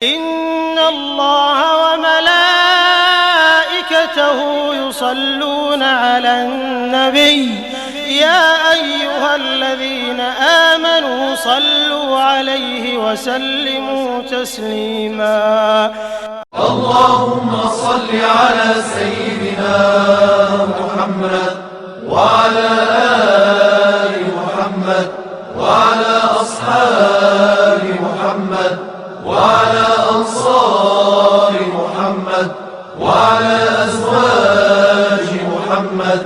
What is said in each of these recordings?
إن الله وملائكته يصلون على النبي يا أيها الذين آمنوا صلوا عليه وسلموا تسليما. اللهم صل على سيدنا محمد وعلى آل محمد وعلى أصحاب محمد وعلى أنصار محمد وعلى أزواج محمد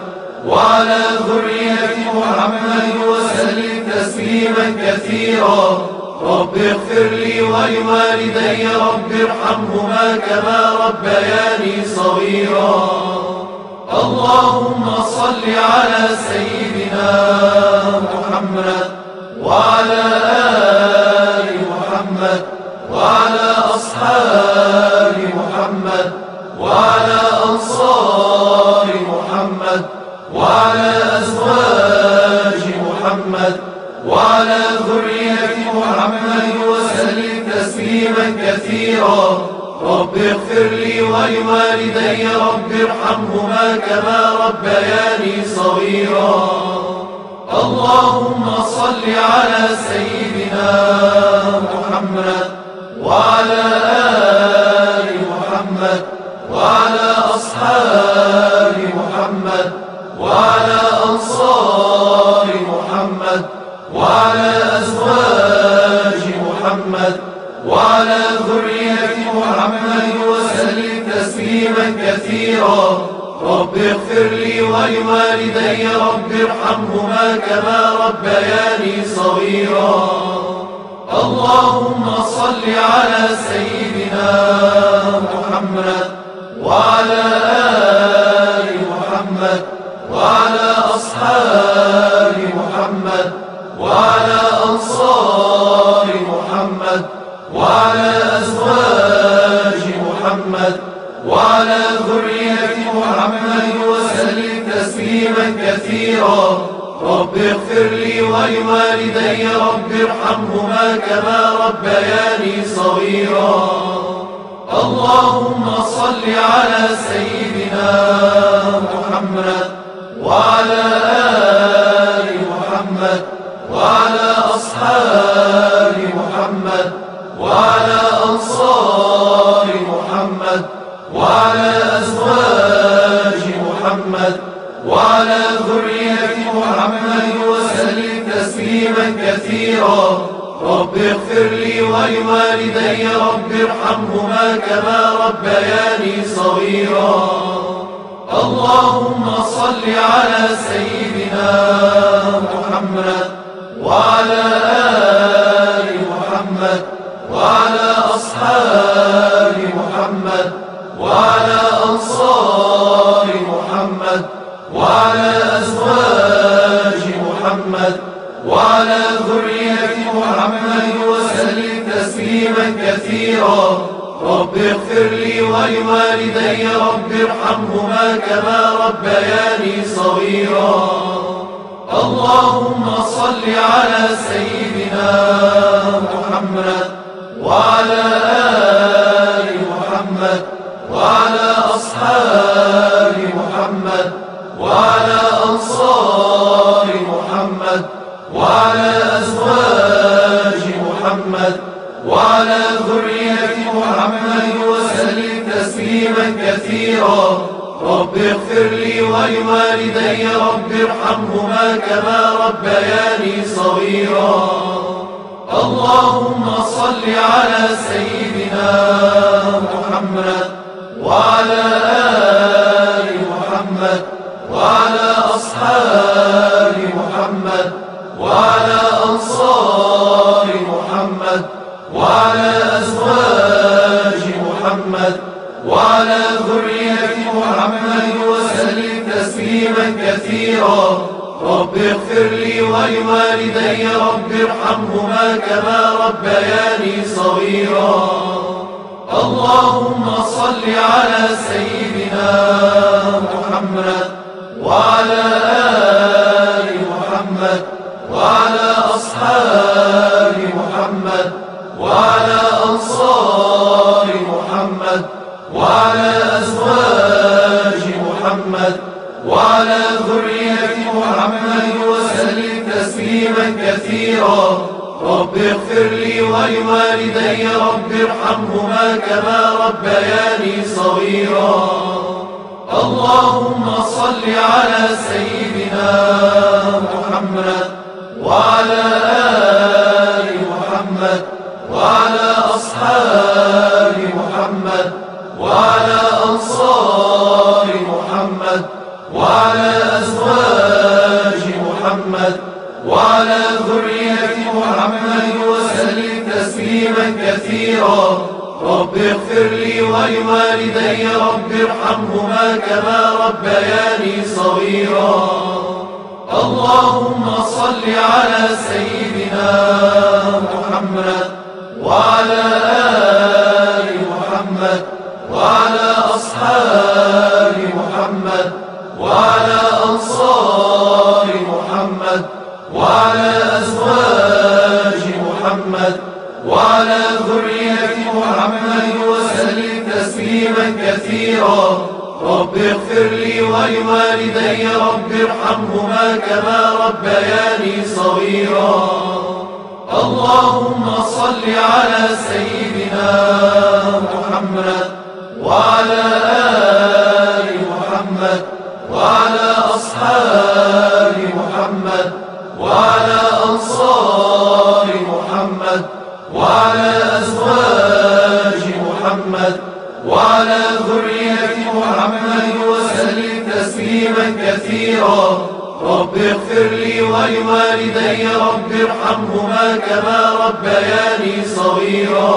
وعلى ذرية محمد وسلم تسليما كثيرا. رب اغفر لي ولوالدي رب ارحمهما كما ربياني صغيرا. اللهم صل على سيدنا محمد وعلى آل محمد وعلى أصحاب محمد وعلى أنصار محمد وعلى أزواج محمد وعلى ذرية محمد وسلم تسليما كثيرا. رب اغفر لي ولوالدي رب ارحمهما كما ربياني صغيرا. اللهم صل على سيدنا محمد وعلى آل محمد وعلى أصحاب محمد وعلى أنصار محمد وعلى أزواج محمد وعلى ذرية محمد وسلم تسليما كثيرا. رب اغفر لي ولوالدي رب ارحمهما كما ربياني صغيرا. اللهم صل على سيدنا محمد وعلى آل محمد وعلى أصحاب محمد وعلى أنصار محمد وعلى أزواج محمد وعلى ذرية محمد وسلم تسليما كثيرا. رب اغفر لي ولوالدي رب ارحمهما كما ربياني صغيرا. اللهم صل على سيدنا محمد وعلى آل محمد وعلى أصحاب محمد وعلى أنصار محمد وعلى أزواج محمد وعلى ذرية محمد وسلم تسليما كثيرا. رب اغفر لي ولوالدي رب ارحمهما كما ربياني صغيرا. اللهم صل على سيدنا محمد وعلى آل محمد وعلى أصحاب محمد وعلى أنصار محمد وعلى أزواج محمد وعلى ذرية محمد وسلم تسليما كثيرا. رب اغفر لي ولوالدي رب ارحمهما كما ربياني صغيرا. اللهم صل على سيدنا محمد وعلى آل محمد وعلى أصحاب محمد وعلى أنصار محمد وعلى أزواج محمد وعلى ذرية محمد وسلم تسليما كثيرا. رب اغفر لي ولوالدي رب ارحمهما كما ربياني صغيرا. اللهم صل على سيدنا محمد وعلى آل محمد وعلى أصحاب محمد وعلى أنصار محمد وعلى أزواج محمد وعلى ذرية محمد وسلم تسليما كثيرا. رب اغفر لي ولوالدي رب ارحمهما كما ربياني صغيرا. اللهم صل على سيدنا محمد وعلى آل محمد وعلى أصحاب محمد وعلى أنصار وعلى أزواج محمد وعلى ذرية محمد وسلم تسليما كثيرا. رب اغفر لي ولوالدي رب ارحمهما كما ربياني صغيرا. اللهم صل على سيدنا محمد وعلى آل محمد وعلى أصحاب محمد وعلى أنصار محمد وعلى أزواج محمد وعلى ذرية محمد وسلم تسليما كثيرا. رب اغفر لي ولوالدي رب ارحمهما كما ربياني صغيرا. اللهم صل على سيدنا محمد وعلى آل محمد وعلى أصحاب محمد وعلى أنصار محمد وعلى أزواج محمد وعلى ذرية محمد وسلم تسليما كثيرا. رب اغفر لي ولوالدي رب ارحمهما كما ربياني صغيرا. اللهم صل على سيدنا محمد وعلى آل محمد وعلى أصحاب محمد وعلى أنصار محمد وعلى أزواج محمد وعلى ذرية محمد وسلم تسليما كثيرا. رب اغفر لي ولوالدي رب ارحمهما كما ربياني صغيرا.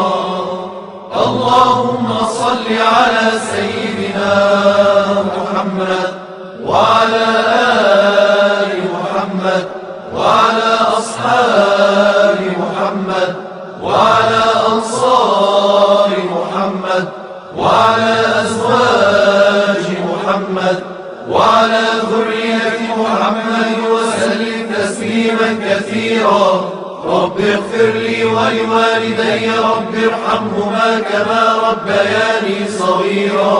اللهم صل على سيدنا محمد وعلى آل محمد وعلى أصحاب محمد وعلى أنصار محمد وعلى أزواج محمد وعلى ذرية محمد وسلم تسليما كثيرا. رب اغفر لي ولوالدي رب ارحمهما كما ربياني صغيرا.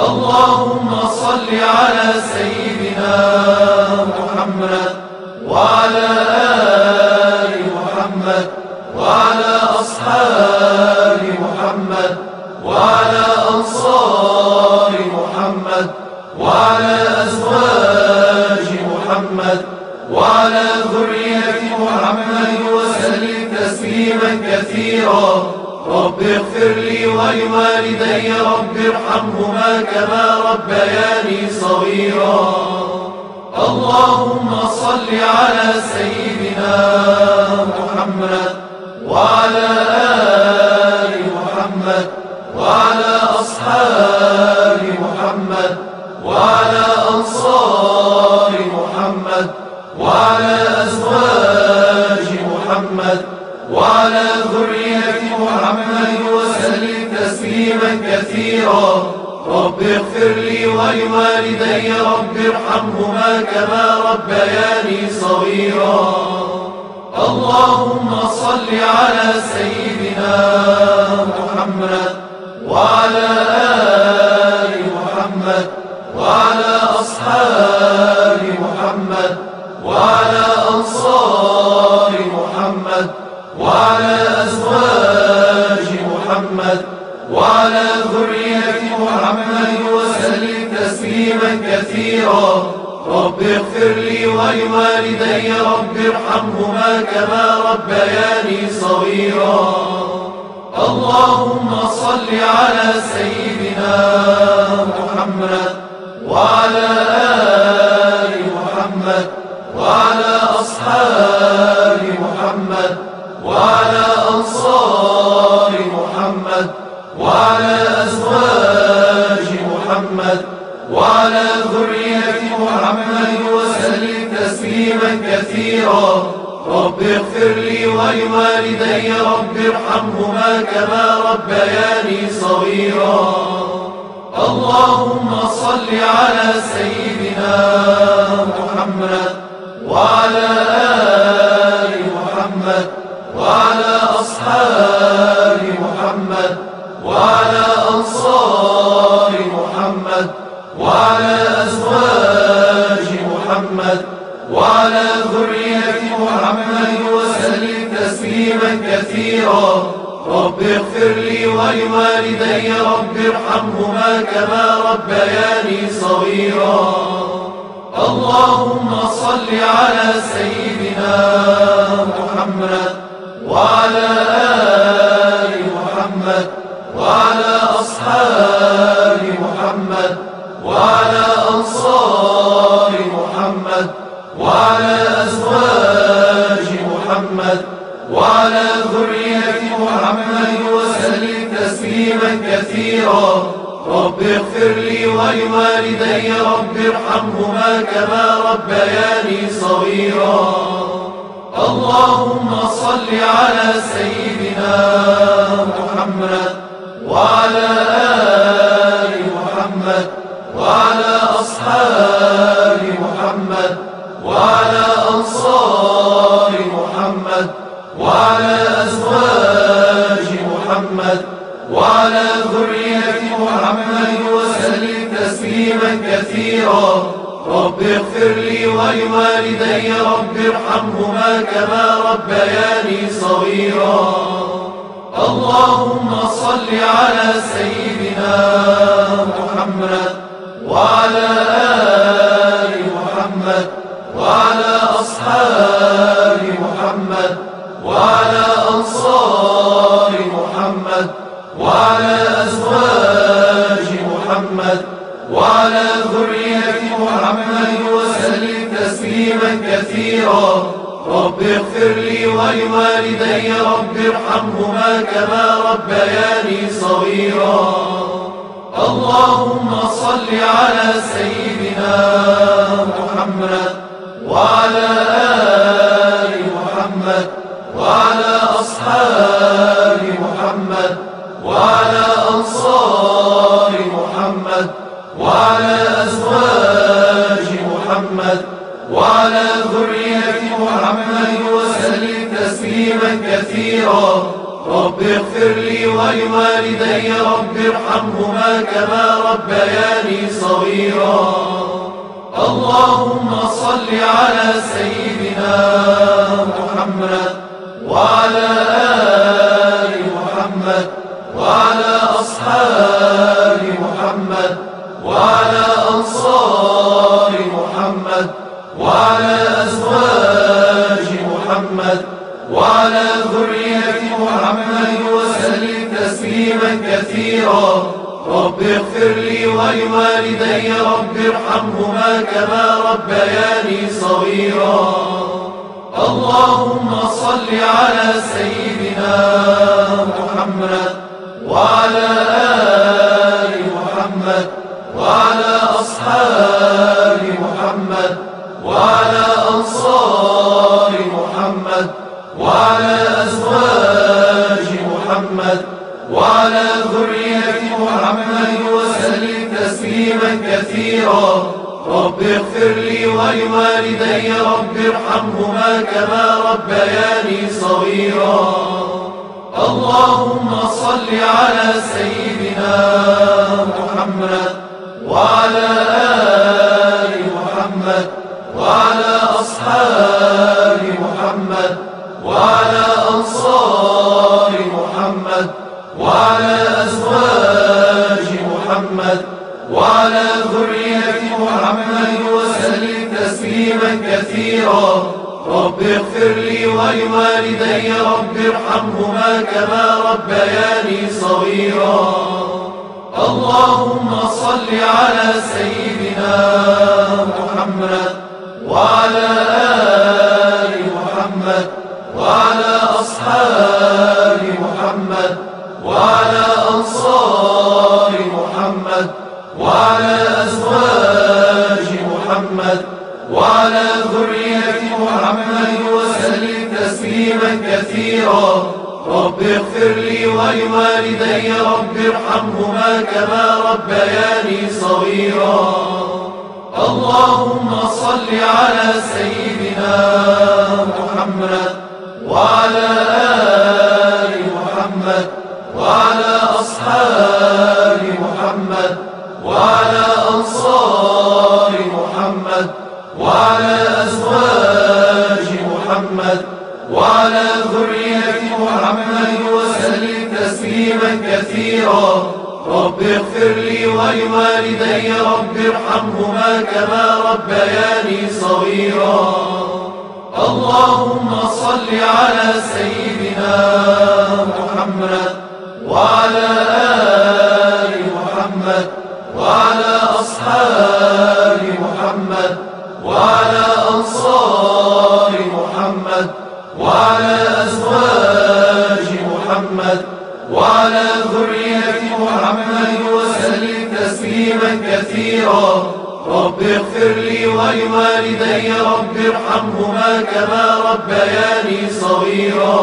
اللهم صل على سيدنا محمد وعلى آل محمد وعلى أصحاب محمد وعلى أنصار محمد وعلى أزواج محمد وعلى ذرية محمد وسلم تسليما كثيرا. رب اغفر لي ولوالدي رب ارحمهما كما ربياني صغيرا. اللهم صل على سيدنا محمد وعلى آل محمد وعلى أصحاب محمد وعلى أنصار محمد وعلى أزواج محمد وعلى ذرية محمد وسلم تسليما كثيرا. رب اغفر لي ولوالدي رب ارحمهما كما ربياني صغيرا. اللهم صل على سيدنا محمد وعلى آل محمد وعلى أصحاب محمد وعلى أنصار محمد وعلى أزواج محمد وعلى ذرية محمد وسلم تسليما كثيرا. رب اغفر لي ولوالدي رب ارحمهما كما ربياني صغيرا. اللهم صل على سيدنا محمد وعلى آل محمد وعلى أصحاب محمد وعلى أنصار محمد وعلى أزواج محمد وعلى ذرية محمد وسلم تسليما كثيرا. رب اغفر لي ولوالدي رب ارحمهما كما ربياني صغيرا. اللهم صل على سيدنا محمد وعلى آل محمد وعلى أصحاب محمد وعلى أنصار محمد وعلى أزواج محمد وعلى ذرية محمد وسلم تسليما كثيرا. رب اغفر لي ولوالدي رب ارحمهما كما ربياني صغيرا. اللهم صل على سيدنا محمد وعلى آل محمد وعلى أصحاب محمد وعلى أنصار محمد وعلى أزواج محمد وعلى ذرية محمد وسلم تسليما كثيرا. رب اغفر لي ولوالدي رب ارحمهما كما ربياني صغيرا. اللهم صل على سيدنا محمد وعلى آل محمد وعلى أصحاب محمد وعلى أنصار محمد وعلى أزواج محمد وعلى ذرية محمد وسلم تسليما كثيرا. رب اغفر لي ولوالدي رب ارحمهما كما ربياني صغيرا. اللهم صل على سيدنا محمد وعلى آل محمد وعلى أصحاب محمد وعلى أنصار محمد وعلى أزواج محمد وعلى ذرية محمد وسلم تسليما كثيرا. رب اغفر لي ولوالدي رب ارحمهما كما ربياني صغيرا. اللهم صل على سيدنا محمد وعلى آل محمد وعلى أصحاب محمد وعلى أنصار محمد وعلى أزواج محمد وعلى ذرية محمد وسلم تسليما كثيرا. رب اغفر لي ولوالدي رب ارحمهما كما ربياني صغيرا. اللهم صل على سيدنا محمد وعلى آل محمد وعلى أصحاب محمد وعلى أنصار محمد وعلى أزواج محمد وعلى ذرية محمد وسلم تسليما كثيرا. رب اغفر لي ولوالدي رب ارحمهما كما ربياني صغيرا. اللهم صل على سيدنا محمد وعلى آل محمد وعلى أصحاب محمد وعلى أنصار محمد وعلى أزواج محمد وعلى ذرية محمد وسلم تسليما كثيرا. رب اغفر لي ولوالدي رب ارحمهما كما ربياني صغيرا. اللهم صل على سيدنا محمد وعلى آل محمد وعلى أصحاب محمد وعلى أنصار محمد وعلى أزواج محمد وعلى ذرية محمد وسلم تسليما كثيرا. رب اغفر لي ولوالدي رب ارحمهما كما ربياني صغيرا. اللهم صل على سيدنا محمد وعلى آل محمد وعلى أصحاب محمد وعلى أنصار محمد وعلى أزواج محمد وعلى ذرية محمد وسلم تسليما كثيرا. رب اغفر لي ولوالدي رب ارحمهما كما ربياني صغيرا. اللهم صل على سيدنا محمد وعلى آل محمد وعلى أصحاب أصحاب محمد وعلى أنصار محمد وعلى أزواج محمد وعلى ذرية محمد وسلم تسليما كثيرا. رب اغفر لي ولوالدي رب ارحمهما كما ربياني صغيرا. اللهم صل على سيدنا محمد وعلى آل محمد وعلى أصحاب محمد وعلى أنصار محمد وعلى أزواج محمد وعلى ذرية محمد وسلم تسليما كثيرا. رب اغفر لي ولوالدي رب ارحمهما كما ربياني صغيرا.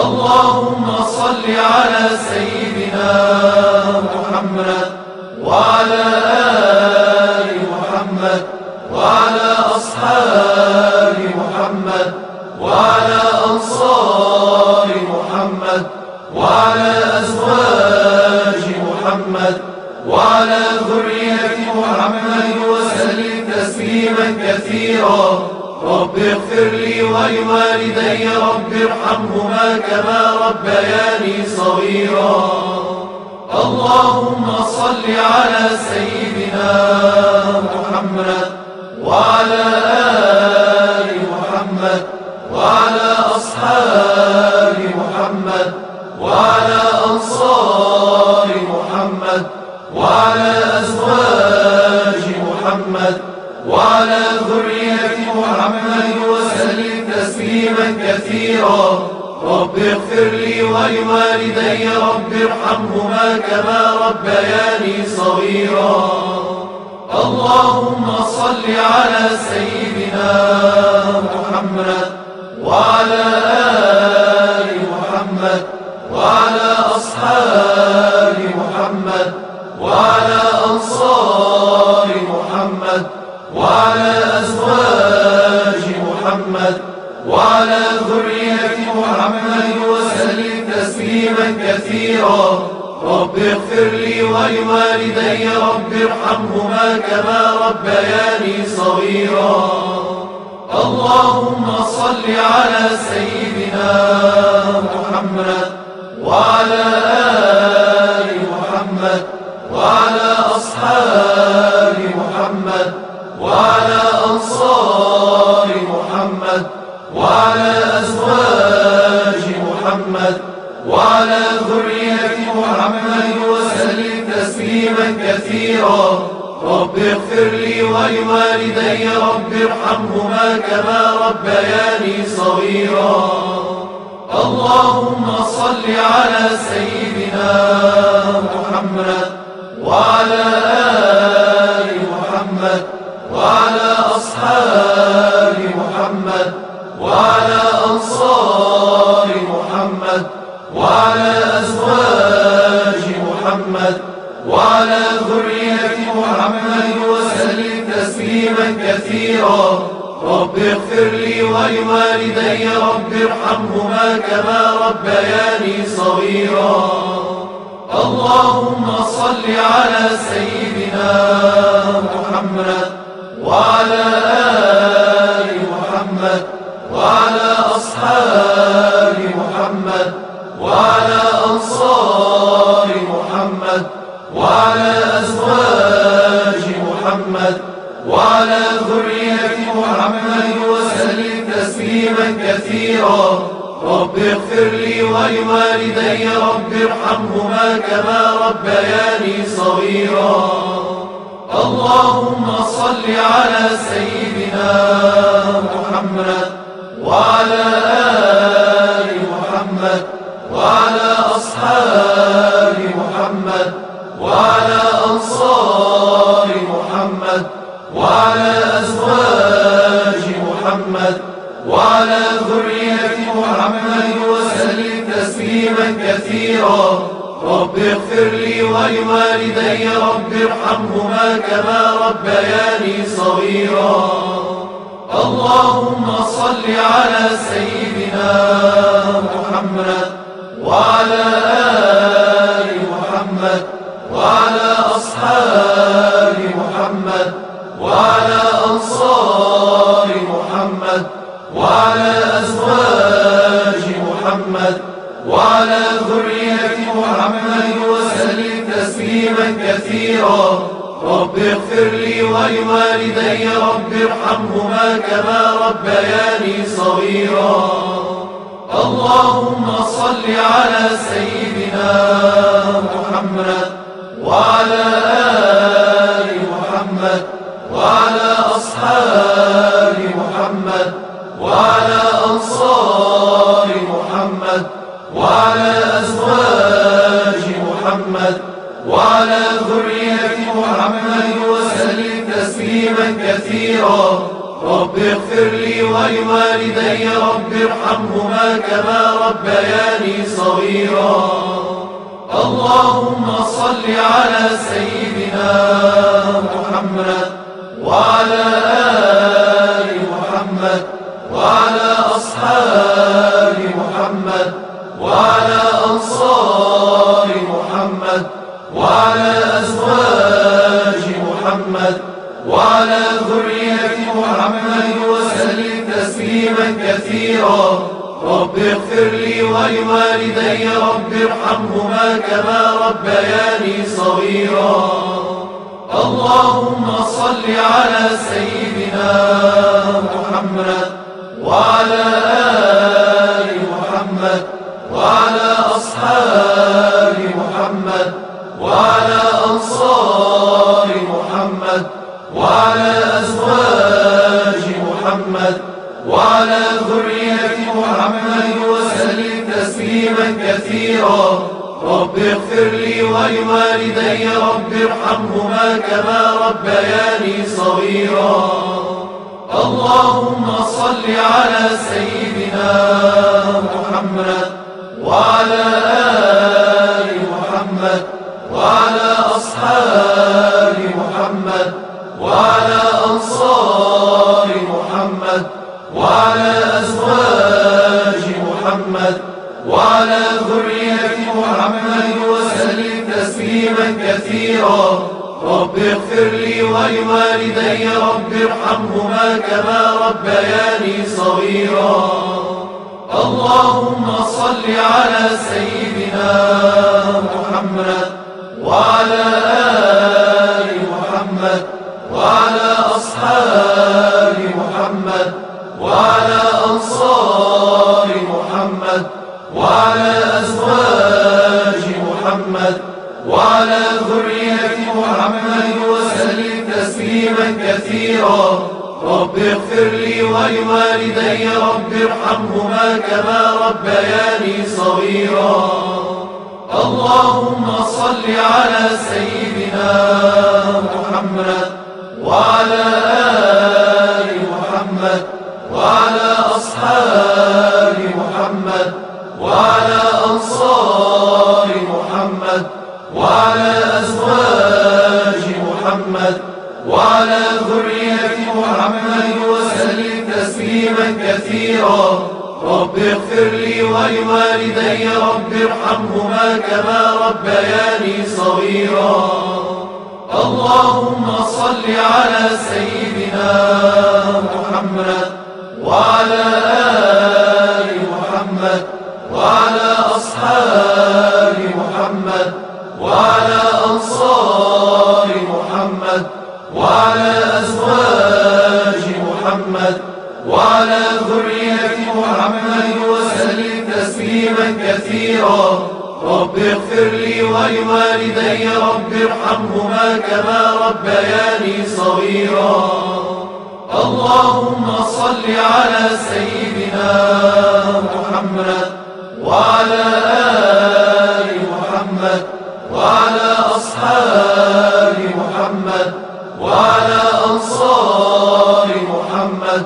اللهم صل على سيدنا محمد وعلى آل محمد وعلى أصحاب محمد وعلى أنصار محمد وعلى أزواج محمد وعلى ذرية محمد وسلم تسليما كثيرا. رب اغفر لي ولوالدي رب ارحمهما كما ربياني صغيرا. اللهم صل على سيدنا محمد وعلى آل محمد وعلى أصحاب محمد وعلى أنصار محمد وعلى أزواج محمد وعلى ذرية محمد وسلم تسليما كثيرا. رب اغفر لي ولوالدي رب ارحمهما كما ربياني صغيرا. اللهم صل على سيدنا محمد وعلى آل محمد وعلى أصحاب محمد وعلى أنصار محمد وعلى أزواج محمد وعلى ذرية محمد وسلم تسليما كثيرا. رب اغفر لي ولوالدي رب ارحمهما كما ربياني صغيرا. اللهم صل على سيدنا محمد وعلى آل محمد وعلى أصحاب محمد وعلى أنصار محمد وعلى أزواج محمد وعلى ذرية محمد وسلم تسليما كثيرا. رب اغفر لي ولوالدي رب ارحمهما كما ربياني صغيرا. اللهم صل على سيدنا محمد وعلى آل محمد وعلى أصحاب محمد وعلى أنصار محمد وعلى أزواج محمد وعلى ذرية محمد وسلم تسليما كثيرا. رب اغفر لي ولوالدي رب ارحمهما كما ربياني صغيرا. اللهم صل على سيدنا محمد وعلى آل محمد وعلى أصحاب محمد وعلى أنصار محمد وعلى أزواج محمد وعلى ذرية محمد وسلم تسليما كثيرا. رب اغفر لي ولوالدي رب ارحمهما كما ربياني صغيرا. اللهم صل على سيدنا محمد وعلى آل محمد وعلى أصحاب محمد وعلى أنصار محمد وعلى أزواج محمد وعلى ذرية محمد وسلم تسليما كثيرا. رب اغفر لي ولوالدي رب ارحمهما كما ربياني صغيرا. اللهم صل على سيدنا محمد وعلى آل محمد وسلم تسليما كثيرا. رب اغفر لي ولوالدي رب ارحمهما كما ربياني صغيرا. اللهم صل على سيدنا محمد وعلى آل محمد وعلى أصحاب محمد وعلى أنصار محمد وعلى أزواج محمد وعلى ذرية محمد وسلم تسليما كثيرا. رب اغفر لي ولوالدي رب ارحمهما كما ربياني صغيرا. اللهم صل على سيدنا محمد وعلى آل محمد وعلى أصحاب محمد وعلى أنصار محمد وعلى أزواج محمد وعلى ذرية محمد وسلم تسليما كثيرا. رب اغفر لي ولوالدي رب ارحمهما كما ربياني صغيرا. اللهم صل على سيدنا محمد وعلى آل محمد وعلى أصحاب محمد وعلى أنصار محمد وعلى أزواج محمد وعلى ذرية محمد وسلم تسليما كثيرا. رب اغفر لي ولوالدي رب ارحمهما كما ربياني صغيرا. اللهم صل على سيدنا محمد وعلى آل محمد وعلى أصحاب محمد وعلى أنصار محمد وعلى أزواج محمد وعلى ذرية محمد وسلم تسليما كثيرا. رب اغفر لي ولوالدي رب ارحمهما كما ربياني صغيرا. اللهم صل على سيدنا محمد وعلى آل محمد وعلى أصحاب محمد وعلى أنصار محمد وعلى أزواج محمد وعلى ذرية محمد وسلم تسليما كثيرا. رب اغفر لي ولوالدي رب ارحمهما كما ربياني صغيرا. اللهم صل على سيدنا محمد وعلى آل محمد وعلى أصحاب محمد وعلى أنصار محمد وعلى أزواج محمد وعلى ذرية محمد وسلم تسليما كثيرا. رب اغفر لي ولوالدي رب ارحمهما كما ربياني صغيرا. اللهم صل على سيدنا محمد وعلى آل محمد وعلى أصحاب محمد وعلى أنصار محمد وعلى أزواج محمد وعلى ذرية محمد وسلم تسليما كثيرا. رب اغفر لي ولوالدي رب ارحمهما كما ربياني صغيرا. اللهم صل على سيدنا محمد وعلى آل محمد وعلى أصحاب محمد وعلى أنصار محمد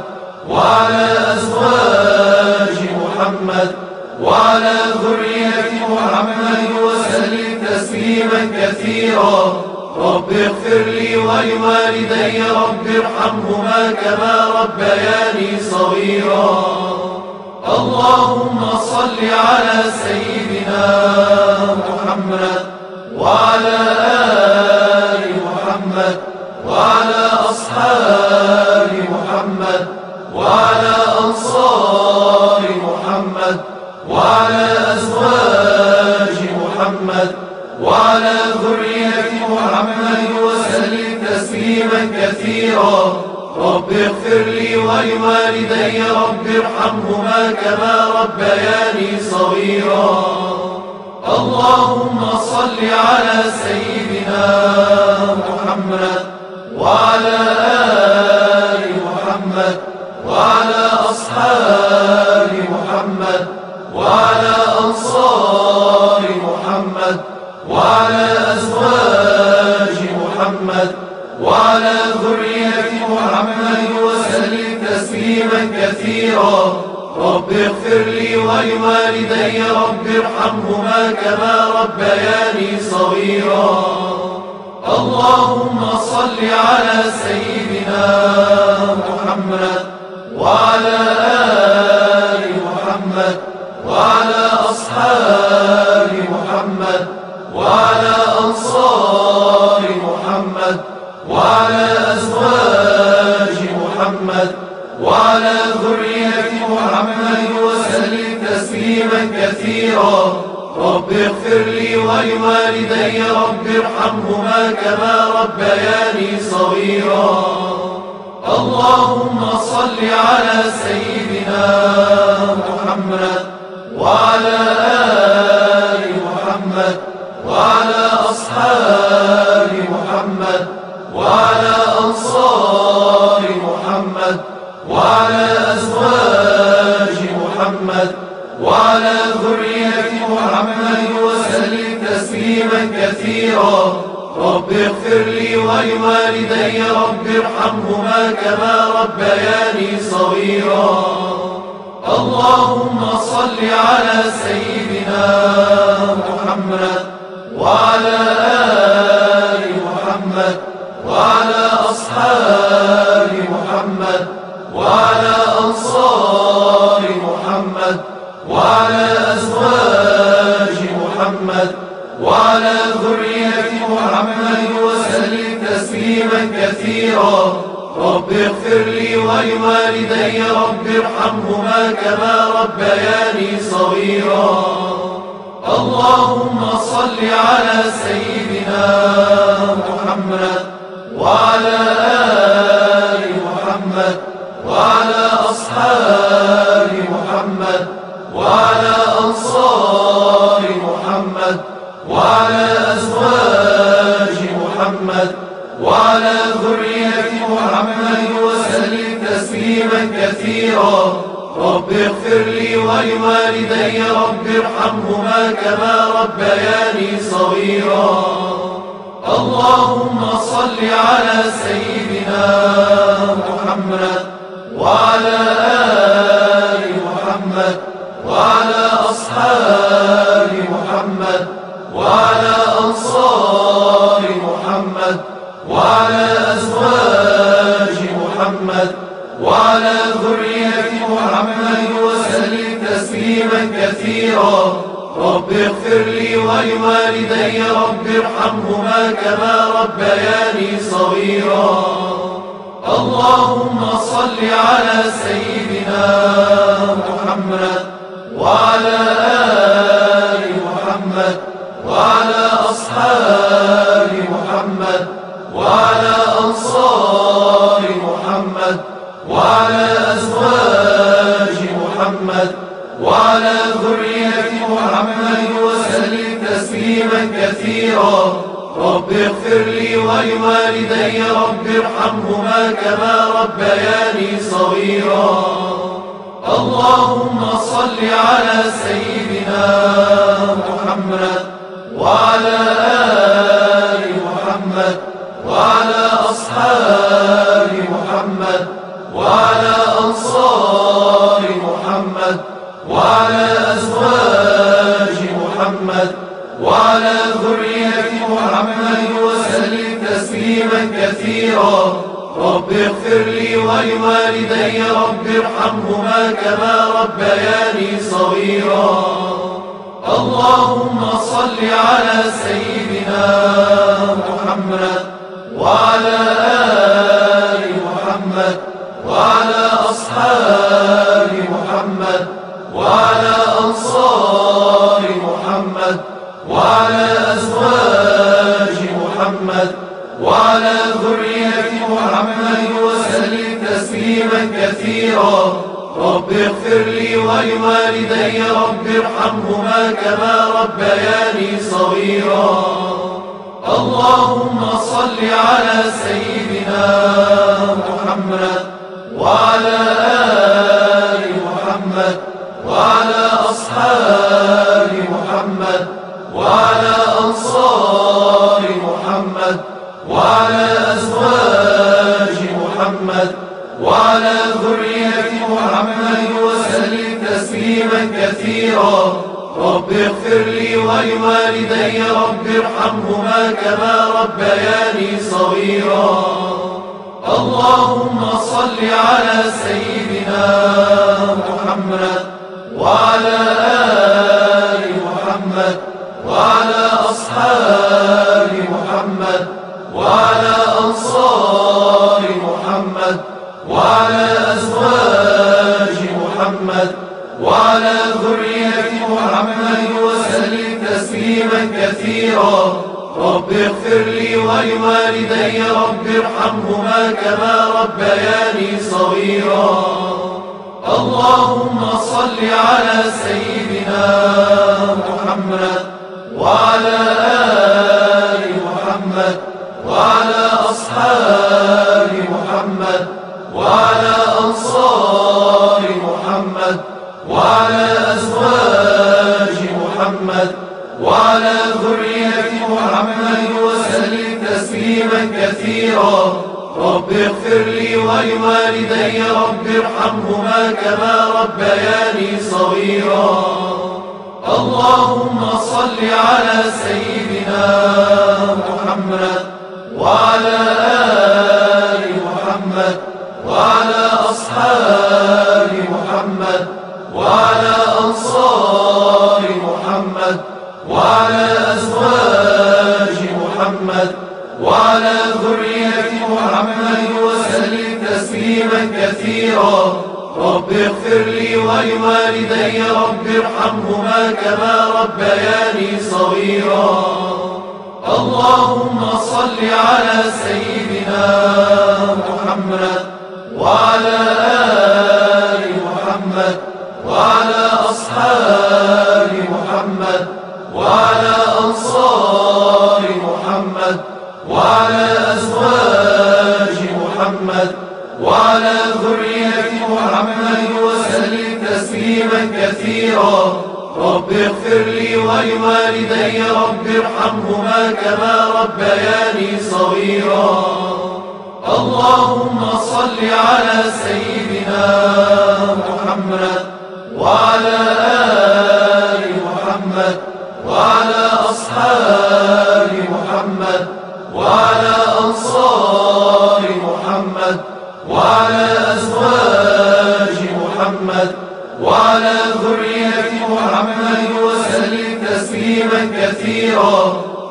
وعلى أزواج محمد وعلى ذرية محمد وسلم تسليما كثيرا. رب اغفر لي ولوالدي رب ارحمهما كما ربياني صغيرا. اللهم صل على سيدنا محمد وعلى آل محمد وعلى أصحاب محمد وعلى أنصار محمد وعلى أزواج محمد محمد وعلى ذرية محمد وسلم تسليما كثيرا. رب اغفر لي ولوالدي رب ارحمهما كما ربياني صغيرا. اللهم صل على سيدنا محمد وعلى آل محمد وعلى أصحاب محمد وعلى أنصار محمد وعلى أزواج محمد وعلى ذرية محمد وسلم تسليما كثيرا. رب اغفر لي ولوالدي رب ارحمهما كما ربياني صغيرا. اللهم صل على سيدنا محمد وعلى آل محمد وعلى أصحاب محمد وعلى أنصار محمد وعلى أزواج محمد وعلى ذرية محمد وسلم تسليما كثيرا. رب اغفر لي ولوالدي رب ارحمهما كما ربياني صغيرا. اللهم صل على سيدنا محمد وعلى آل محمد وعلى أصحاب محمد وعلى أنصار محمد وعلى أزواج محمد وعلى ذرية محمد وسلم تسليما كثيرا. رب اغفر لي ولوالدي رب ارحمهما كما ربياني صغيرا. اللهم صل على سيدنا محمد وعلى آل محمد وعلى أصحاب محمد وعلى أنصار محمد وعلى أزواج محمد وعلى ذرية محمد وسلم تسليما كثيرا. رب اغفر لي ولوالدي رب ارحمهما كما ربياني صغيرا. اللهم صل على سيدنا محمد وعلى آل محمد وعلى أصحاب محمد وعلى أنصار محمد وعلى أزواج محمد وعلى ذرية محمد وسلم تسليما كثيرا. رب اغفر لي ولوالدي رب ارحمهما كما ربياني صغيرا. اللهم صل على سيدنا محمد وعلى آل محمد وعلى أصحاب محمد وعلى أنصار محمد وعلى أزواج محمد وعلى ذرية محمد وسلم تسليما كثيرا. رب اغفر لي ولوالدي رب ارحمهما كما ربياني صغيرا. اللهم صل على سيدنا محمد وعلى آل محمد وعلى أصحاب محمد وعلى أنصار محمد وعلى أزواج محمد وعلى ذرية محمد وسلم تسليما كثيرا. رب اغفر لي ولوالدي رب ارحمهما كما ربياني صغيرا. اللهم صل على سيدنا محمد وعلى آل محمد وعلى أصحاب محمد وعلى أنصار محمد وعلى أزواج محمد وعلى ذرية محمد وسلم تسليما كثيرا. رب اغفر لي ولوالدي رب ارحمهما كما ربياني صغيرا. اللهم صل على سيدنا محمد وعلى آل محمد وعلى أصحاب محمد وعلى أنصار محمد وعلى وعلى أزواج محمد وعلى ذرية محمد وسلم تسليما كثيرا. رب اغفر لي ولوالدي رب ارحمهما كما ربياني صغيرا. اللهم صل على سيدنا محمد وعلى آل محمد وعلى أصحاب محمد وعلى أنصار محمد وعلى أزواج محمد وعلى ذرية محمد وسلم تسليما كثيرا. رب اغفر لي ولوالدي رب ارحمهما كما ربياني صغيرا. اللهم صل على سيدنا محمد وعلى آل محمد وعلى أصحاب محمد وعلى أنصار محمد وعلى أزواج محمد وعلى ذرية محمد وسلم تسليما كثيرا. رب اغفر لي ولوالدي رب ارحمهما كما ربياني صغيرا. اللهم صل على سيدنا محمد وعلى آل محمد وعلى أصحاب محمد وعلى أنصار محمد وعلى أزواج محمد وعلى ذرية محمد وسلم تسليما كثيرا. رب اغفر لي ولوالدي رب ارحمهما كما ربياني صغيرا. اللهم صل على سيدنا محمد وعلى آل محمد وعلى أصحاب محمد وعلى أنصار محمد وعلى أزواج محمد وعلى ذرية محمد وسلم تسليما كثيرا. رب اغفر لي ولوالدي رب ارحمهما كما ربياني صغيرا. اللهم صل على سيدنا محمد وعلى آل محمد وعلى أصحاب محمد وعلى أنصار محمد وعلى أزواج محمد وعلى ذرية محمد وسلم تسليما كثيرا. رب اغفر لي ولوالدي رب ارحمهما كما ربياني صغيرا. اللهم صل على سيدنا محمد وعلى آل محمد وعلى أصحاب محمد وعلى أنصار محمد وعلى أزواج محمد وعلى ذرية محمد وسلم تسليما كثيرا.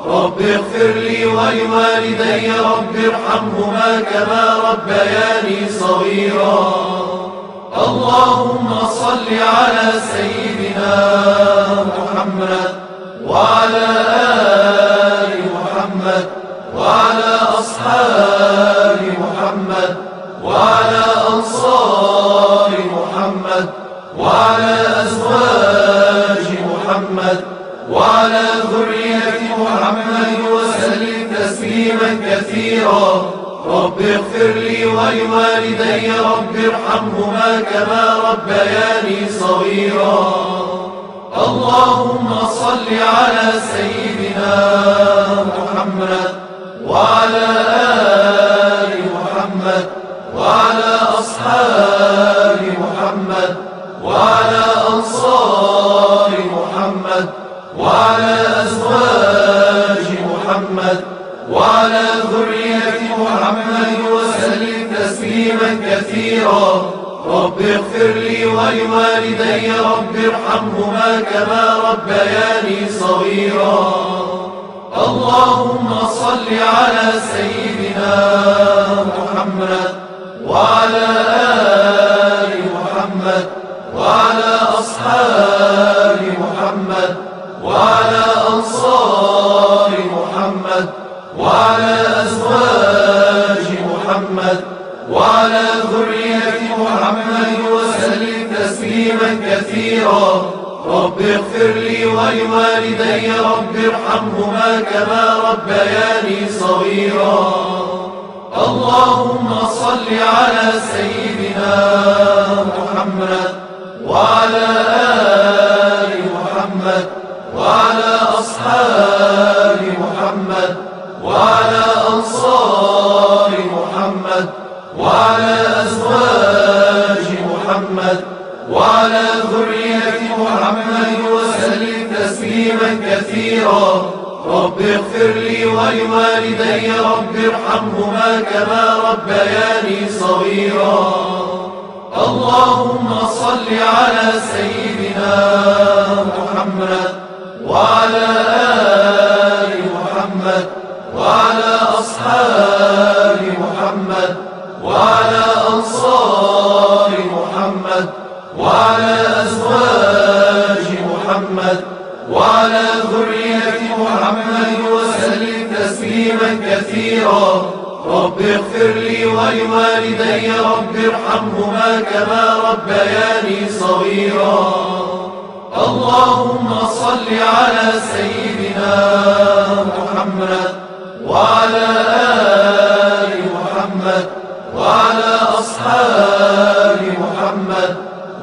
رب اغفر لي ولوالدي رب ارحمهما كما ربياني صغيرا. اللهم صل على سيدنا محمد وعلى آل محمد وعلى أصحاب محمد وعلى أنصار محمد وعلى أزواج محمد وعلى ذرية محمد وسلم تسليما كثيرا. رب اغفر لي ولوالدي رب ارحمهما كما ربياني صغيرا. اللهم صل على سيدنا محمد وعلى آل محمد وعلى أصحاب محمد وعلى أنصار محمد وعلى أزواج محمد وعلى ذرية محمد وسلم تسليما كثيرا. رب اغفر لي ولوالدي رب ارحمهما كما ربياني صغيرا. اللهم صل على سيدنا محمد وعلى آل محمد وعلى أصحاب محمد وعلى أنصار رب اغفر لي ولوالدي رب ارحمهما كما ربياني صغيرا. اللهم صل على سيدنا محمد وعلى آل محمد وعلى أصحاب محمد وعلى أنصار محمد وعلى أزواج محمد وعلى ذرية محمد وسلم تسليما كثيرا. رب اغفر لي ولوالدي رب ارحمهما كما ربياني صغيرا. اللهم صل على سيدنا محمد وعلى آل محمد وعلى أصحاب محمد وعلى أنصار محمد وعلى أزواج محمد وعلى ذرية محمد وسلم تسليما كثيرا. رب اغفر لي ولوالدي رب ارحمهما كما ربياني صغيرا. اللهم صل على سيدنا محمد وعلى آل محمد وعلى أصحاب محمد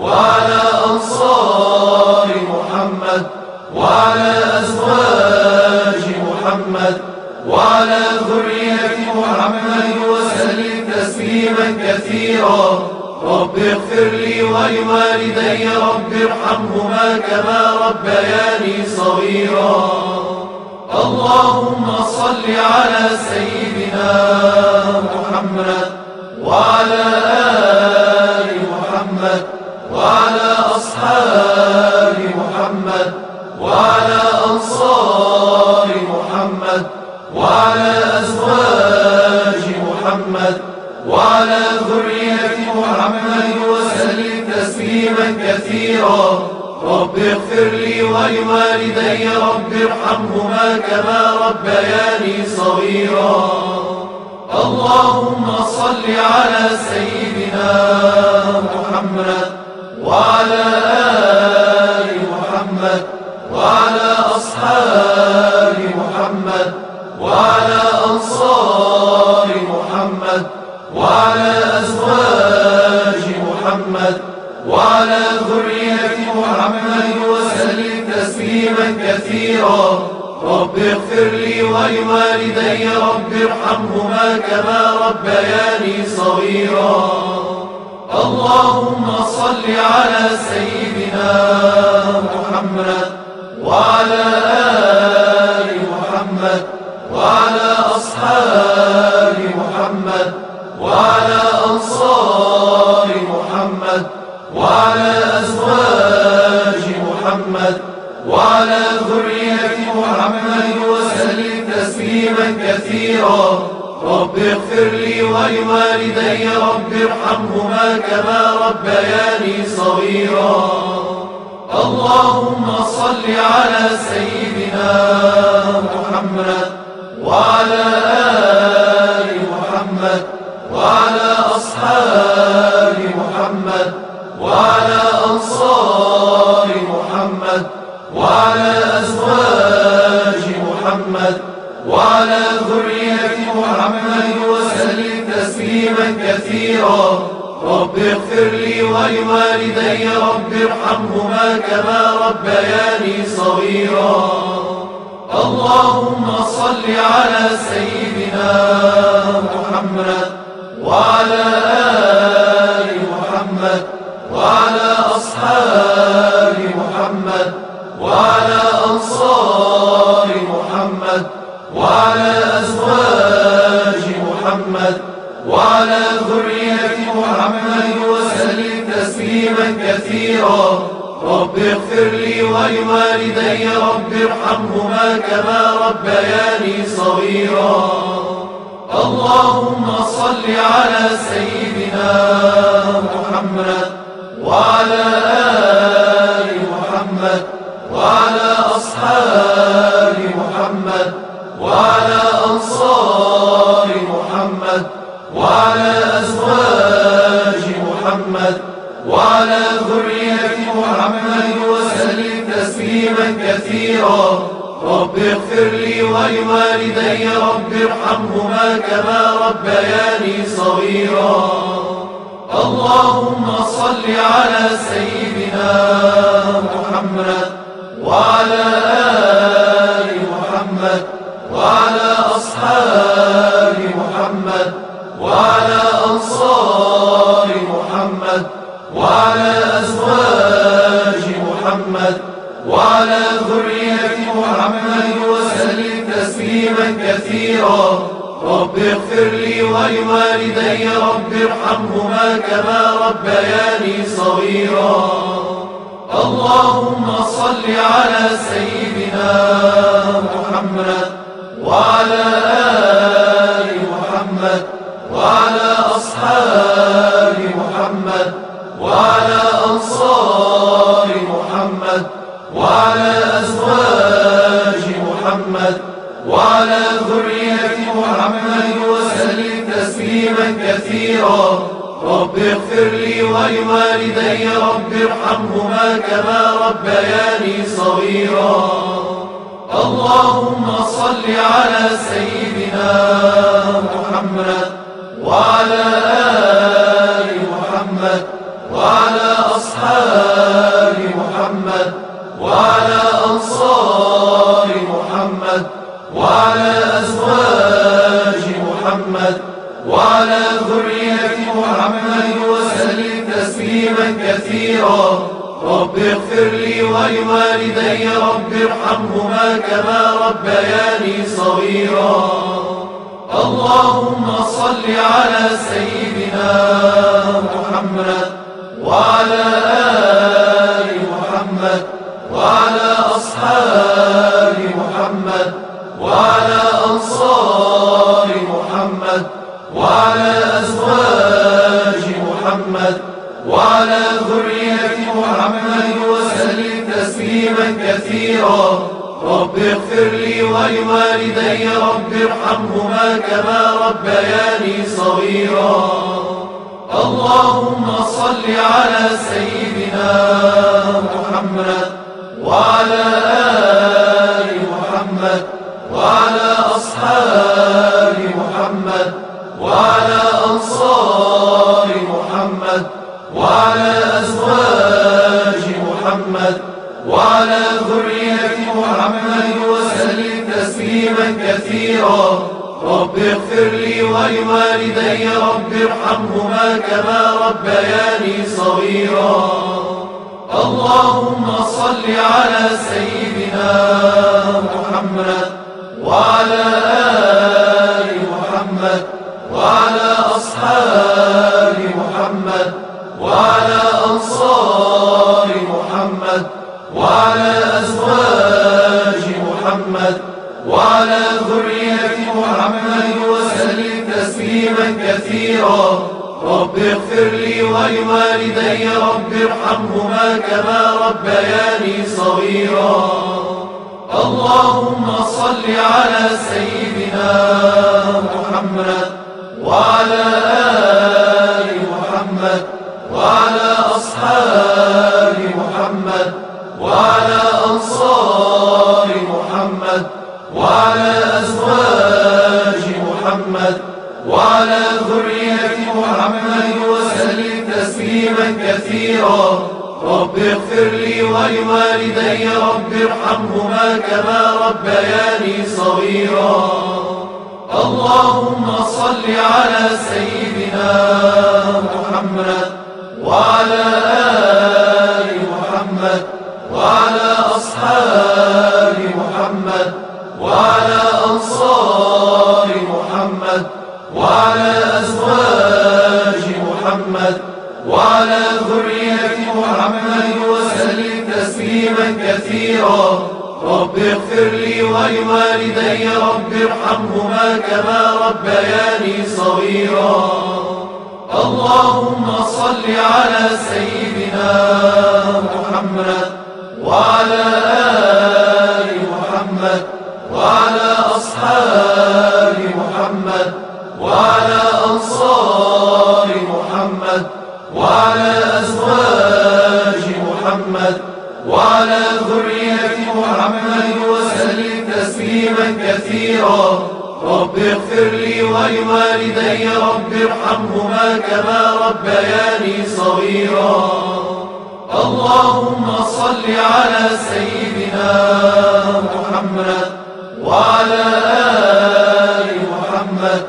وعلى أنصار محمد وعلى أزواج محمد وعلى ذرية محمد وسلم تسليما كثيرا. رب اغفر لي ولوالدي رب ارحمهما كما ربياني صغيرا. اللهم صل على سيدنا محمد وعلى آل محمد وعلى أصحاب محمد وعلى أنصار محمد وعلى أزواج محمد وعلى ذرية محمد وسلم تسليما كثيرا. رب اغفر لي ولوالدي رب ارحمهما كما ربياني صغيرا. اللهم صل على سيدنا محمد وعلى آل محمد وعلى أصحاب محمد وعلى أنصار محمد وعلى أزواج محمد وعلى ذرية محمد وسلم تسليما كثيرا. رب اغفر لي ولوالدي رب ارحمهما كما ربياني صغيرا. اللهم صل على سيدنا محمد وعلى آل محمد وعلى أصحاب محمد وعلى أنصار محمد وعلى أزواج محمد وعلى ذرية محمد وسلم تسليما كثيرا. رب اغفر لي ولوالدي رب ارحمهما كما ربياني صغيرا. اللهم صل على سيدنا محمد وعلى آل محمد وعلى أصحاب محمد وعلى أنصار محمد وعلى أزواج محمد وعلى ذرية محمد وسلم تسليما كثيرا. رب اغفر لي ولوالدي رب ارحمهما كما ربياني صغيرا. اللهم صل على سيدنا محمد وعلى آل محمد وعلى أصحاب محمد وعلى أنصار محمد وعلى أزواج محمد وعلى ذرية محمد وسلم تسليما كثيرا. رب اغفر لي ولوالدي رب ارحمهما كما ربياني صغيرا. اللهم صل على سيدنا محمد وعلى آل محمد وعلى أصحاب محمد وعلى أنصار محمد وعلى أزواج محمد وعلى ذرية محمد وسلم تسليما كثيرا رب اغفر لي ولوالدي رب ارحمهما كما ربياني صغيرا اللهم صل على سيدنا محمد وعلى آل محمد وعلى أصحاب محمد وعلى أنصار محمد وعلى أزواج محمد وعلى ذرية محمد وسلم تسليما كثيرا رب اغفر لي ولوالدي رب ارحمهما كما ربياني صغيرا اللهم صل على سيدنا محمد وعلى آل محمد وعلى أصحاب محمد وعلى أنصار محمد وعلى أزواج محمد وعلى ذرية محمد وسلم تسليما كثيرا رب اغفر لي ولوالدي رب ارحمهما كما ربياني صغيرا اللهم صل على سيدنا محمد وعلى آل محمد وعلى أصحاب محمد وعلى أنصار محمد وعلى أزواج محمد وعلى ذرية محمد وسلم تسليما كثيرا رب اغفر لي ولوالدي رب ارحمهما كما ربياني صغيرا اللهم صل على سيدنا محمد وعلى آل محمد وعلى أصحاب محمد وعلى أنصار محمد وعلى أزواج محمد وعلى ذرية محمد وسلم تسليما كثيرا رب اغفر لي ولوالدي رب ارحمهما كما ربياني صغيرا اللهم صل على سيدنا محمد وعلى آل محمد وعلى أصحاب محمد وعلى أنصار محمد وعلى أزواج محمد وعلى ذرية محمد وسلم تسليما كثيرا رب اغفر لي ولوالدي رب ارحمهما كما ربياني صغيرا اللهم صل على سيدنا محمد وعلى آل محمد وعلى أصحاب محمد وعلى أنصار محمد وعلى أزواج محمد وعلى ذرية محمد وسلم تسليما كثيرا رب اغفر لي ولوالدي رب ارحمهما كما ربياني صغيرا اللهم صل على سيدنا محمد وعلى آل محمد وعلى أصحاب محمد وعلى أنصار محمد وعلى أزواج محمد وعلى ذرية محمد وسلم تسليما كثيرا رب اغفر لي ولوالدي رب ارحمهما كما ربياني صغيرا اللهم صل على سيدنا محمد وعلى آل محمد وعلى أصحاب محمد وعلى أنصار محمد وعلى أزواج محمد وعلى ذرية محمد وسلم تسليما كثيرا رب اغفر لي ولوالدي رب ارحمهما كما ربياني صغيرا اللهم صل على سيدنا محمد وعلى آل محمد وعلى أصحاب محمد وعلى أنصار محمد وعلى أزواج محمد وعلى ذرية تسليما كثيرا رب اغفر لي ولوالدي رب ارحمهما كما ربياني صغيرا اللهم صل على سيدنا محمد وعلى آل محمد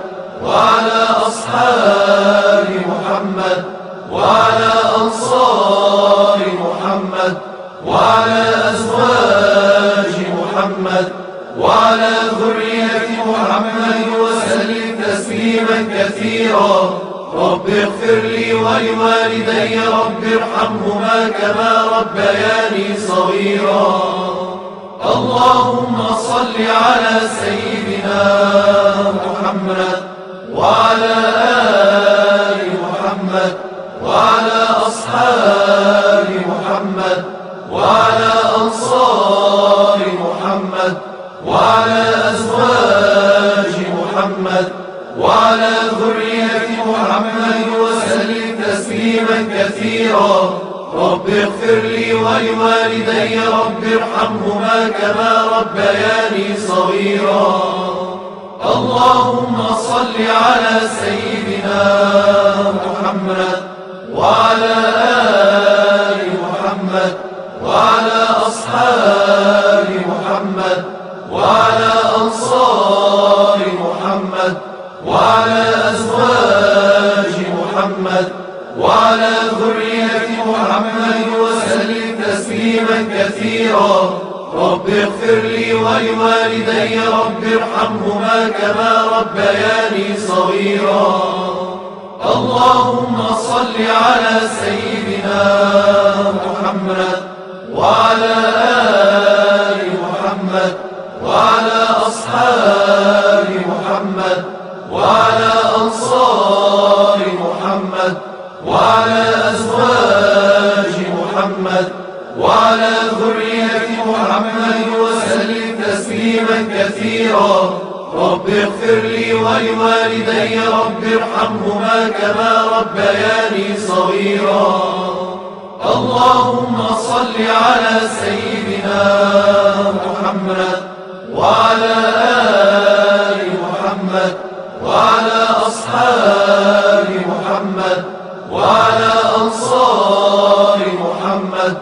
وعلى أصحاب محمد وعلى أنصار محمد وعلى أزواج محمد وعلى ذرية محمد وسلم تسليما كثيرا رب اغفر لي ولوالدي رب ارحمهما كما ربياني صغيرا اللهم صل على سيدنا محمد وعلى آل محمد وعلى أصحاب محمد وعلى أنصار محمد وعلى أزواج محمد وعلى ذرية محمد وسلم تسليما كثيرا رب اغفر لي ولوالدي رب ارحمهما كما ربياني صغيرا اللهم صل على سيدنا محمد وعلى آل محمد وعلى أصحاب محمد وعلى أنصار محمد وعلى أزواج محمد وعلى ذرية محمد وسلم تسليما كثيرا رب اغفر لي ولوالدي رب ارحمهما كما ربياني صغيرا اللهم صل على سيدنا محمد وعلى آل محمد وعلى أصحاب محمد وعلى أنصار محمد وعلى أزواج محمد وعلى ذرية محمد وسلم تسليما كثيرا رب اغفر لي ولوالدي رب ارحمهما كما ربياني صغيرا اللهم صل على سيدنا محمد وعلى آل محمد وعلى أصحاب محمد وعلى أنصار محمد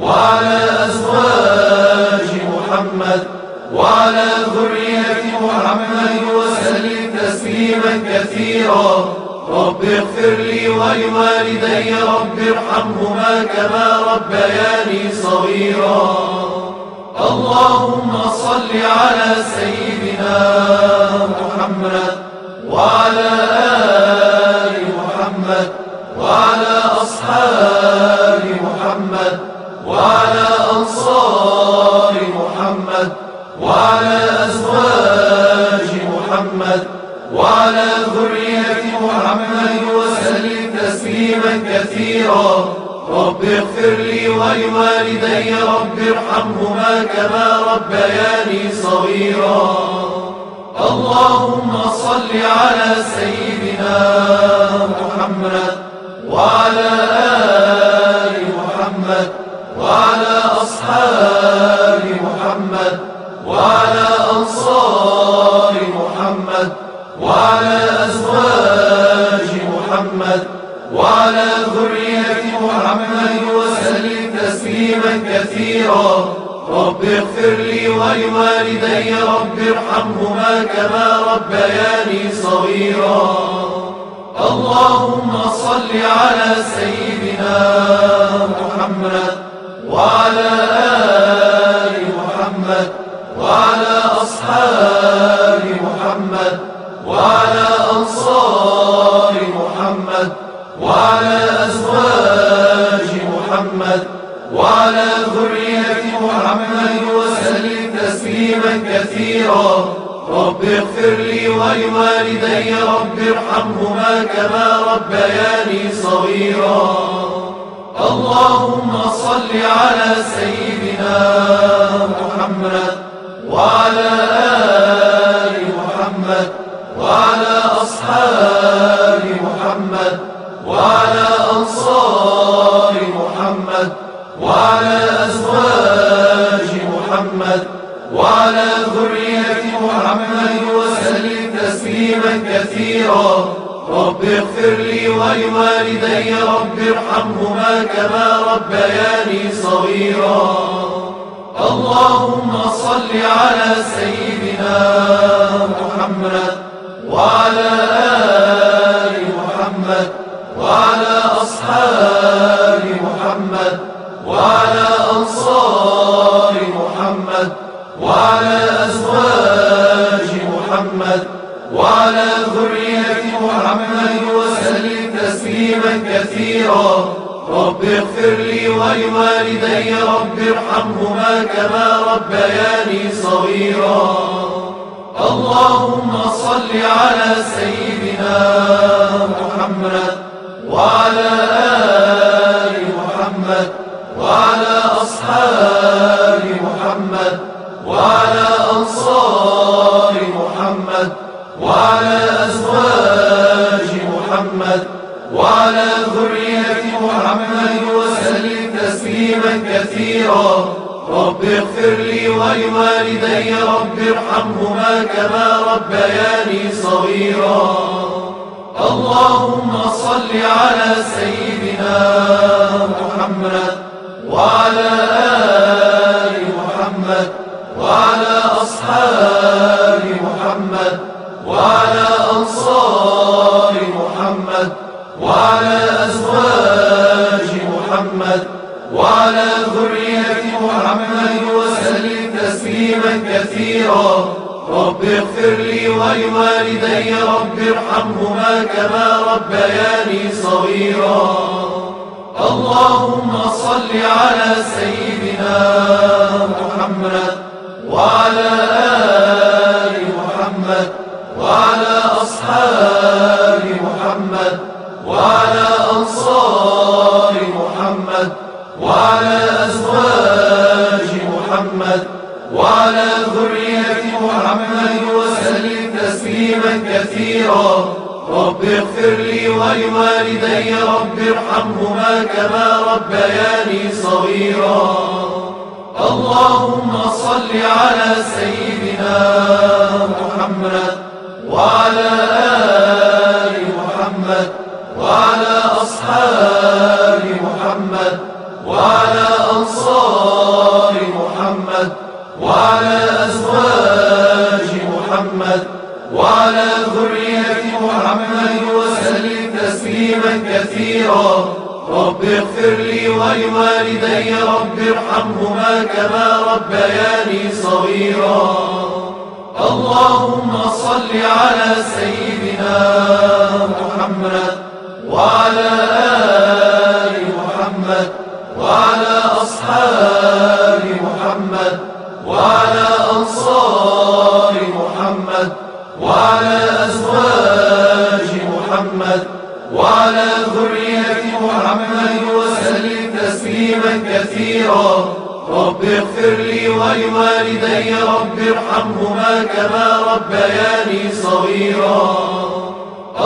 وعلى أزواج محمد وعلى ذرية محمد وسلم تسليما كثيرا رب اغفر لي ولوالدي رب ارحمهما كما ربياني صغيرا اللهم صل على سيدنا محمد وعلى آل محمد وعلى أصحاب محمد وعلى أنصار محمد وعلى أزواج محمد وعلى ذرية محمد وسلم تسليما كثيرا رب اغفر لي ولوالدي رب ارحمهما كما ربياني صغيرا اللهم صل على سيدنا محمد وعلى آل محمد وعلى أصحاب محمد وعلى أنصار محمد وعلى أزواج محمد وعلى ذرية محمد وسلم تسليما كثيرا رب اغفر لي ولوالدي رب ارحمهما كما ربياني صغيرا اللهم صل على سيدنا محمد وعلى آل محمد وعلى أصحاب محمد وعلى أنصار محمد وعلى أزواج محمد وعلى ذرية محمد وسلم تسليما كثيرا رب اغفر لي ولوالدي رب ارحمهما كما ربياني صغيرا اللهم صل على سيدنا محمد وعلى آل محمد وعلى أصحاب محمد وعلى أنصار محمد وعلى أزواج محمد وعلى ذرية محمد وسلم تسليما كثيرا. رب اغفر لي ولوالدي رب ارحمهما كما ربياني صغيرا. اللهم صل على سيدنا محمد وعلى آل محمد وعلى أصحاب محمد وعلى أنصار محمد وعلى أزواج محمد وعلى ذرية محمد وسلم تسليما كثيرا. رب اغفر لي ولوالدي رب ارحمهما كما ربياني صغيرا. اللهم صل على سيدنا محمد وعلى آل محمد وعلى أصحاب محمد وعلى أنصار محمد وعلى أزواج محمد وعلى ذرية محمد وسلم تسليما كثيرا. رب اغفر لي ولوالدي رب ارحمهما كما ربياني صغيرا. اللهم صل على سيدنا محمد وعلى آل محمد وعلى أصحاب محمد وعلى أنصار محمد وعلى أزواج محمد وعلى ذرية محمد وسلم تسليما كثيرا. رب اغفر لي ولوالدي رب ارحمهما كما ربياني صغيرا. اللهم صل على سيدنا محمد وعلى آل محمد وعلى أصحاب محمد وعلى أنصار محمد وعلى أزواج محمد وعلى ذرية محمد وسلم تسليما كثيرا. رب اغفر لي ولوالدي رب ارحمهما كما ربياني صغيرا. اللهم صل على سيدنا محمد وعلى آل محمد وعلى أصحاب محمد وعلى أنصار محمد وعلى أزواج محمد وعلى ذرية محمد وسلم تسليما كثيرا. رب اغفر لي ولوالدي رب ارحمهما كما ربياني صغيرا. اللهم صل على سيدنا محمد وعلى آل محمد وعلى أصحاب محمد وعلى أنصار محمد وعلى أزواج محمد وعلى ذرية محمد وسلم تسليما كثيرا. رب اغفر لي ولوالدي رب ارحمهما كما ربياني صغيرا.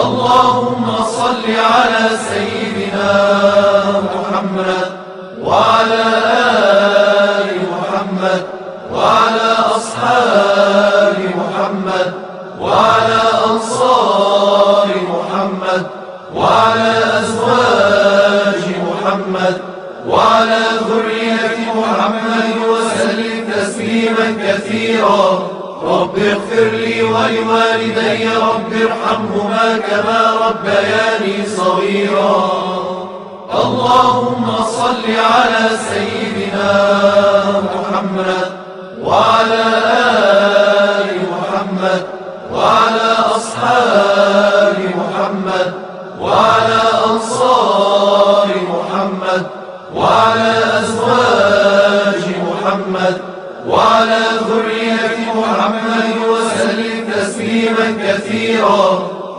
اللهم صل على سيدنا محمد وعلى آل محمد وعلى أصحاب محمد وعلى أنصار محمد وعلى أزواج محمد وعلى ذرية محمد وسلم تسليما كثيرا. رب اغفر لي ولوالدي رب ارحمهما كما ربياني صغيرا. اللهم صل على سيدنا محمد وعلى آل محمد وعلى أصحاب محمد وعلى أنصار محمد وعلى أزواج محمد وعلى ذرية محمد وسلم تسليما كثيرا.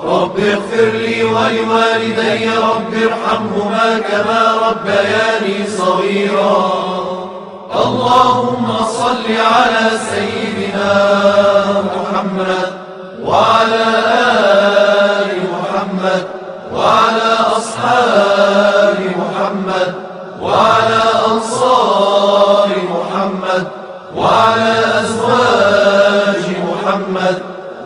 رب اغفر لي ولوالدي رب ارحمهما كما ربياني صغيرا. اللهم صل على سيدنا محمد وعلى آل محمد وعلى أصحاب محمد وعلى أنصار محمد وعلى أزواج محمد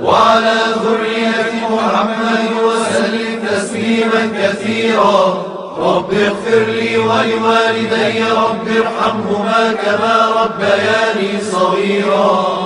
وعلى ذرية محمد وسلم تسليما كثيرا. رب اغفر لي ولوالدي رب ارحمهما كما ربياني صغيرا.